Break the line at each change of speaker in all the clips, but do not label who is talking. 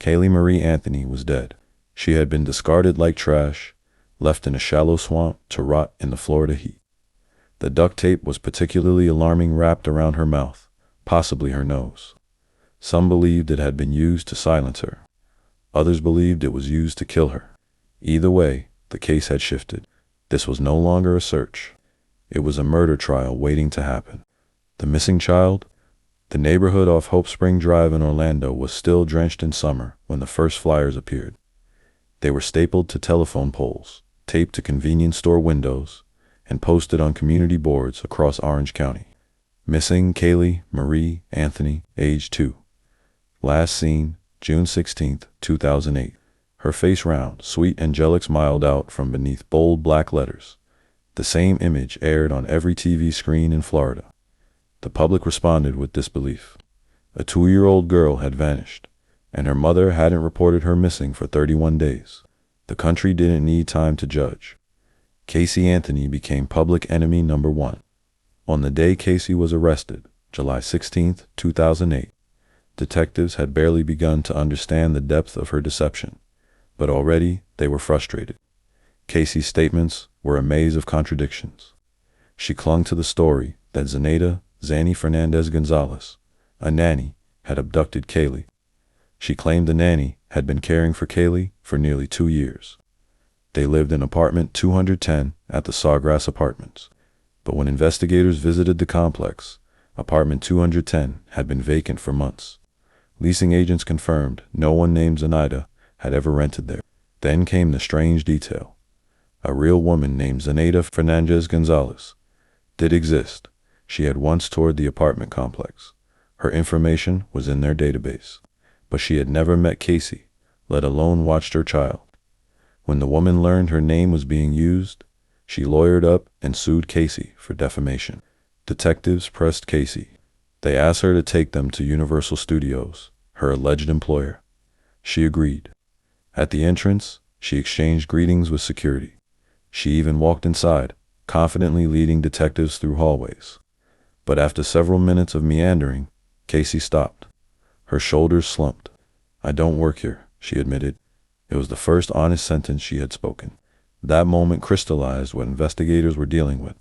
Kaylee Marie Anthony was dead. She had been discarded like trash, left in a shallow swamp to rot in the Florida heat. The duct tape was particularly alarming, wrapped around her mouth, possibly her nose. Some believed it had been used to silence her. Others believed it was used to kill her. Either way, the case had shifted. This was no longer a search. It was a murder trial waiting to happen. The missing child? The neighborhood off Hope Spring Drive in Orlando was still drenched in summer when the first flyers appeared. They were stapled to telephone poles, taped to convenience store windows, and posted on community boards across Orange County. Missing Kaylee Marie Anthony, age 2. Last seen, June 16, 2008. Her face round, sweet angelic smiled out from beneath bold black letters. The same image aired on every TV screen in Florida. The public responded with disbelief. A 2-year-old girl had vanished, and her mother hadn't reported her missing for 31 days. The country didn't need time to judge. Casey Anthony became public enemy number 1. On the day Casey was arrested, July 16, 2008, detectives had barely begun to understand the depth of her deception, but already they were frustrated. Casey's statements were a maze of contradictions. She clung to the story that Zenaida Zanny Fernandez Gonzalez, a nanny, had abducted Kaylee. She claimed the nanny had been caring for Kaylee for nearly 2 years. They lived in apartment 210 at the Sawgrass Apartments. But when investigators visited the complex, apartment 210 had been vacant for months. Leasing agents confirmed no one named Zenaida had ever rented there. Then came the strange detail. A real woman named Zenaida Fernandez Gonzalez did exist. She had once toured the apartment complex. Her information was in their database. But she had never met Casey, let alone watched her child. When the woman learned her name was being used, she lawyered up and sued Casey for defamation. Detectives pressed Casey. They asked her to take them to Universal Studios, her alleged employer. She agreed. At the entrance, she exchanged greetings with security. She even walked inside, confidently leading detectives through hallways. But after several minutes of meandering, Casey stopped. Her shoulders slumped. "I don't work here," she admitted. It was the first honest sentence she had spoken. That moment crystallized what investigators were dealing with.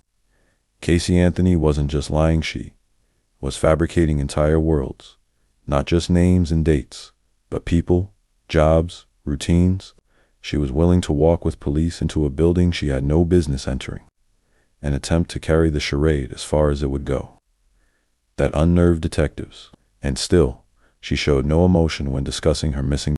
Casey Anthony wasn't just lying, she was fabricating entire worlds. Not just names and dates, but people, jobs, routines. She was willing to walk with police into a building she had no business entering. An attempt to carry the charade as far as it would go. That unnerved detectives. And still, she showed no emotion when discussing her missing